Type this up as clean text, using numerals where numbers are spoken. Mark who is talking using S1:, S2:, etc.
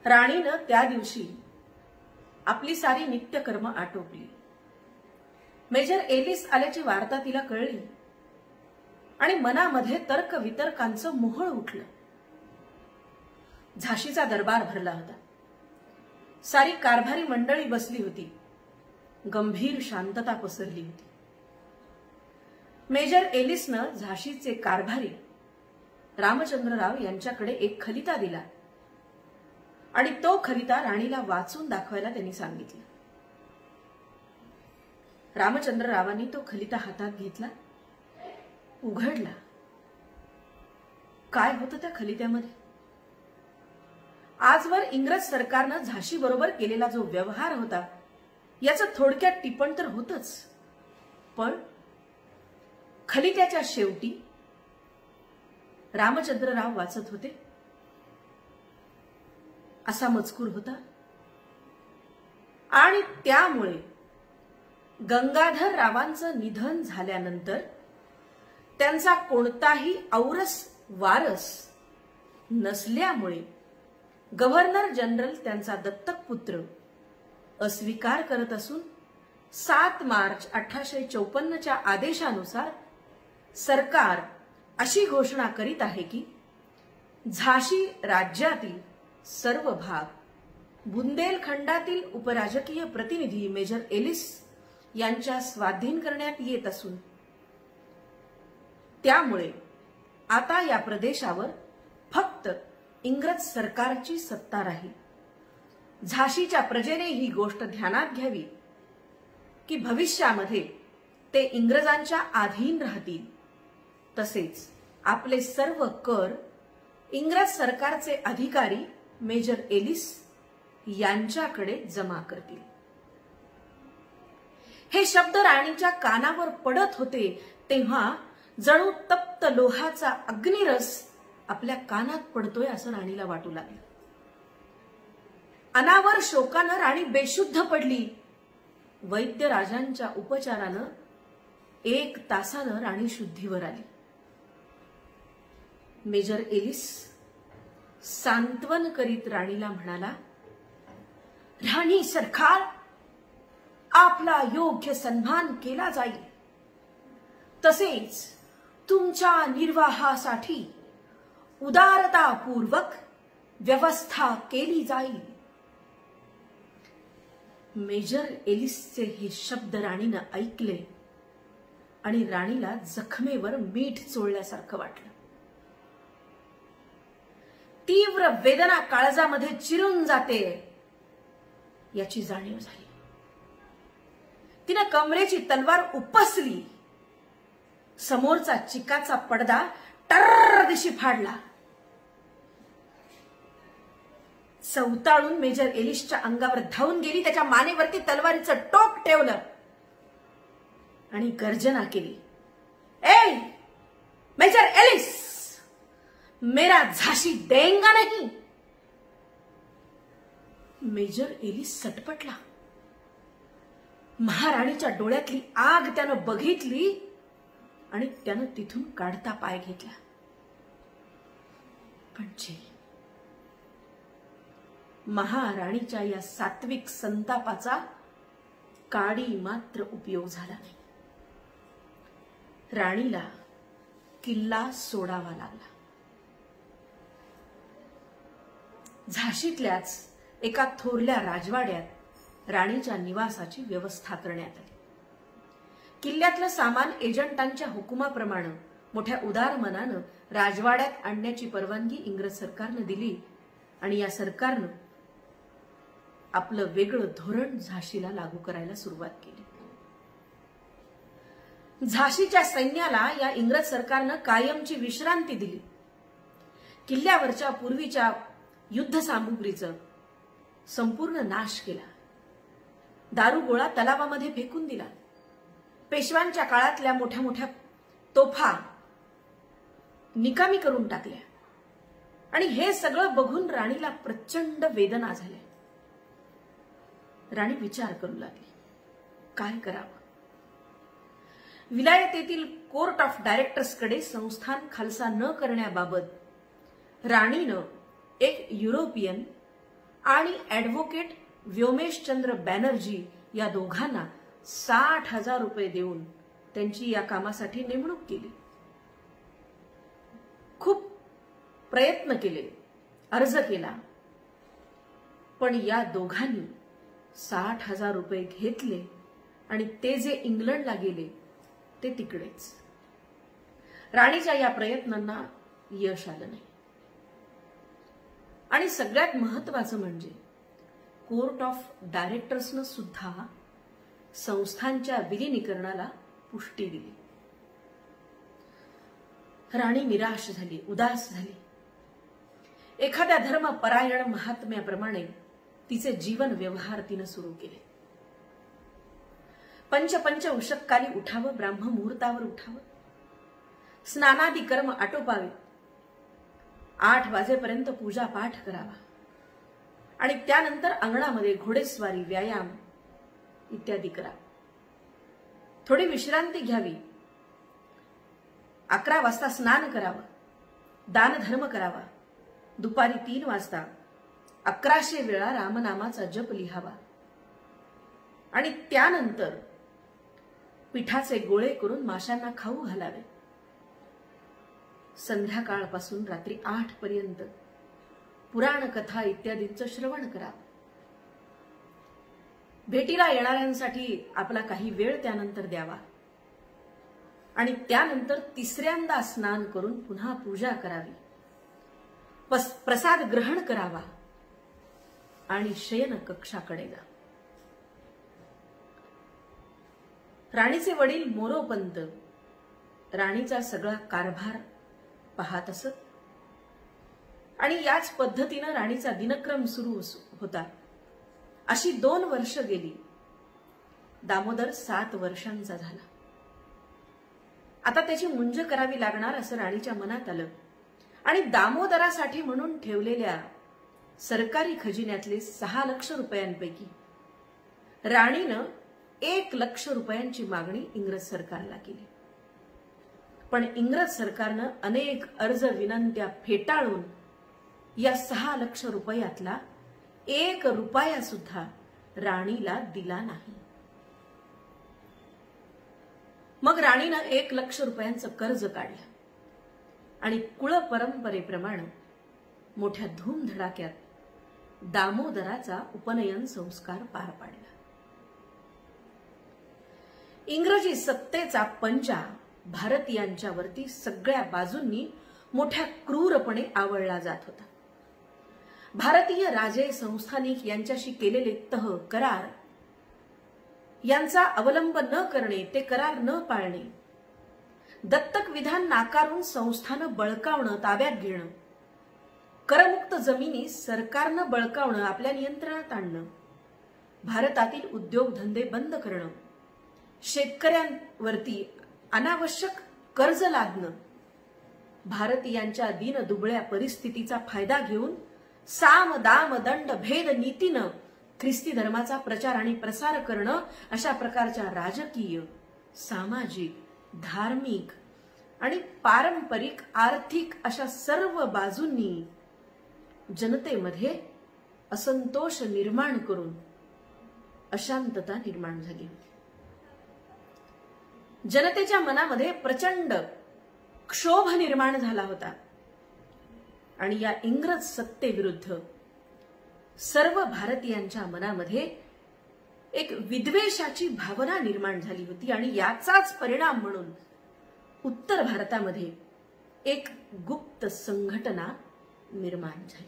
S1: राणीनं त्या दिवशी आपली सारी नित्यकर्म आटोपली। मेजर एलिस आल्याची वार्ता तिला कळली आणि मनामध्ये तर्क वितर्कांचं मोहळ उठलं। झाशीचा दरबार भरला होता। सारी कारभारी मंडळी बसली होती। गंभीर शांतता पसरली होती। मेजर एलिसनं झाशीचे कारभारी रामचंद्रराव यांच्याकडे एक खलिता दिला आणि तो खलिता राणीला वाचून दाखवायला त्यांनी सांगितलं। रामचंद्ररावांनी तो खलिता हातात घेतला, उघडला। काय होतं त्या खलित्यामध्ये? आजवर इंग्रज सरकारनं झाशी बरोबर केलेला जो व्यवहार होता याचं थोडक्यात टिपण तर होतच, पण खलित्याच्या शेवटी रामचंद्रराव वाचत होते असा मजकूर होता आणि त्यामुळे गंगाधर रावांचं निधन झाल्यानंतर त्यांचा कोणताही औरस वारस नसल्यामुळे गव्हर्नर जनरल त्यांचा दत्तक पुत्र अस्वीकार करत असून 7 मार्च 1854च्या आदेशानुसार सरकार अशी घोषणा करीत आहे की झाशी राज्यातील सर्व भाग बुंदेलखंडातील उपराजकीय प्रतिनिधी मेजर एलिस यांच्या स्वाधीन करण्यात येत असून त्यामुळे आता या प्रदेशावर फक्त इंग्रज सरकारची सत्ता राहील। झाशीच्या प्रजेने ही गोष्ट ध्यानात घ्यावी की भविष्यामध्ये ते इंग्रजांच्या अधीन राहतील, तसेच आपले सर्व कर इंग्रज सरकारचे अधिकारी मेजर एलिस यांच्याकडे जमा करतील। हे शब्द राणीच्या कानावर पडत होते तेव्हा जणू तप्त लोहाचा अग्निरस आपल्या कानात पडतोय असं राणीला वाटू लागलं। अनावर शोकानं राणी बेशुद्ध पडली। वैद्यराजांच्या उपचारानं 1 तासानं राणी शुद्धीवर आली। मेजर एलिस सांत्वन करीत राणीला म्हणाला, राणी सरकार, आपला योग्य सन्मान केला जाईल, तसेच तुमच्या निर्वाहासाठी उदारतापूर्वक व्यवस्था केली जाईल। मेजर एलिसचे हे शब्द राणीनं ऐकले आणि राणीला जखमेवर मीठ चोळल्यासारखं वाटलं। तीव्र वेदना काळजामध्ये चिरून जाते याची जाणीव झाली। तिने कमरेची तलवार उपसली। समोरचा चिकाचा पडदा टर्र दिशी फाडला। चवताळून मेजर एलिसच्या अंगावर धावून गेली, त्याच्या मानेवरती तलवारीचं टोक ठेवलं आणि गर्जना केली, ए मेजर एलिस, मेरा झाशी देंगा नहीं। Major Ellis सटपटला। महाराणीच्या डोळ्यातली आग त्यानं बघितली आणि त्यानं तिथून काढता पाय घेतला। पण महाराणीच्या या सात्विक संतापाचा काडी मात्र उपयोग झाला नाही। राणीला किल्ला सोडावा लागला। झाशीतल्याच एका थोरल्या राजवाड्यात राणीच्या निवासाची व्यवस्था करण्यात आली। किल्ल्यातलं सामान एजंटांच्या हुकुमाप्रमाणे मोठ्या उदार मनानं राजवाड्यात आणण्याची परवानगी इंग्रज सरकारनं दिली आणि या सरकारनं आपलं वेगळं धोरण झाशीला लागू करायला सुरुवात केली। झाशीच्या सैन्याला या इंग्रज सरकारनं कायमची विश्रांती दिली। किल्ल्यावरच्या पूर्वीच्या युद्ध सामुग्रीचा संपूर्ण नाश केला। दारुगोळा तलावामध्ये फेकून दिला। पेशव्यांच्या काळातल्या मोठ्या मोठ्या तोफा निकामी करून टाकल्या आणि हे सगळं बघून राणीला प्रचंड वेदना झाल्या। राणी विचार करू लागली, काय करावं। विलायतेतील कोर्ट ऑफ डायरेक्टर्सकडे संस्थान खालसा न करण्याबाबत राणीनं एक युरोपियन आणि ॲडव्होकेट व्योमेशचंद्र बॅनर्जी या दोघांना 60,000 रुपये देऊन त्यांची या कामासाठी नेमणूक केली. खूप प्रयत्न केले, अर्ज केला, पण या दोघांनी 60,000 रुपये घेतले आणि ते जे इंग्लंडला गेले ते तिकडेच. राणीच्या या प्रयत्नांना यश आलं नाही. आणि सगळ्यात महत्वाचं म्हणजे कोर्ट ऑफ डायरेक्टर्सनं सुद्धा संस्थांच्या विलीनीकरणाला पुष्टी दिली. राणी निराश झाली, उदास झाली. एखाद्या धर्मपरायण महात्म्याप्रमाणे तिचे जीवन व्यवहार तिनं सुरू केले. पंच उषक्काली उठावं, ब्राह्ममुहूर्तावर उठावं, स्नानादी कर्म आटोपावे, 8 वाजेपर्यंत पूजा पाठ करावा आणि त्यानंतर अंगणामध्ये घोडेस्वारी, व्यायाम इत्यादी करा. थोडी विश्रांती घ्यावी. 11 वाजता स्नान करावं, दानधर्म करावा. दुपारी 3 वाजता 1100 वेळा रामनामाचा जप लिहावा आणि त्यानंतर पिठाचे गोळे करून माशांना खाऊ घालावे. संध्याकाळपासून रात्री 8 पर्यंत पुराण कथा इत्यादींचं श्रवण करावं. भेटीला येणाऱ्यांसाठी आपला काही वेळ त्यानंतर द्यावा आणि त्यानंतर 3ऱ्यांदा स्नान करून पुन्हा पूजा करावी. प्रसाद ग्रहण करावा आणि शयन कक्षाकडे जा. राणीचे वडील मोरोपंत राणीचा सगळा कारभार पाहत असत आणि याच पद्धतीनं राणीचा दिनक्रम सुरू होता. अशी 2 वर्ष गेली. दामोदर 7 वर्षांचा झाला. आता त्याची मुंज करावी लागणार असं राणीच्या मनात आलं आणि दामोदरासाठी म्हणून ठेवलेल्या सरकारी खजिन्यातले 6 लाख रुपयांपैकी राणीनं 1 लाख रुपयांची मागणी इंग्रज सरकारला केली. पण इंग्रज सरकारनं अनेक अर्ज विनंत्या फेटाळून या 6 लाख रुपयातला 1 रुपया सुद्धा राणीला दिला नाही. मग राणीनं 1 लाख रुपयांचं कर्ज काढलं आणि कुळ परंपरेप्रमाणे मोठ्या धूमधडाक्यात दामोदराचा उपनयन संस्कार पार पाडला. इंग्रजी सत्तेचा पंजा भारतीयांच्यावरती सगळ्या बाजूंनी मोठ्या क्रूरपणे आवळला जात होता. भारतीय राजे, संस्थानिक यांच्याशी केलेले तह, करार यांचा अवलंब न करणे, ते करार न पाळणे, दत्तक विधान नाकारून संस्थानं बळकावणं, ताब्यात घेणं, करमुक्त जमिनी सरकारनं बळकावणं, आपल्या नियंत्रणात आणणं, भारतातील उद्योगधंदे बंद करणं, शेतकऱ्यांवरती अनावश्यक कर्ज लादणं, भारतीयांच्या दीनदुबळ्या परिस्थितीचा फायदा घेऊन साम दाम दंड भेद नीतीनं ख्रिस्ती धर्माचा प्रचार आणि प्रसार करणं, अशा प्रकारच्या राजकीय, सामाजिक, धार्मिक आणि पारंपरिक, आर्थिक अशा सर्व बाजूंनी जनतेमध्ये असंतोष निर्माण करून अशांतता निर्माण झाली होती. जनतेच्या मनामध्ये प्रचंड क्षोभ निर्माण झाला होता आणि या इंग्रज सत्तेविरुद्ध सर्व भारतीयांच्या मनामध्ये एक विद्वेषाची भावना निर्माण झाली होती आणि याचाच परिणाम म्हणून उत्तर भारतामध्ये एक गुप्त संघटना निर्माण झाली.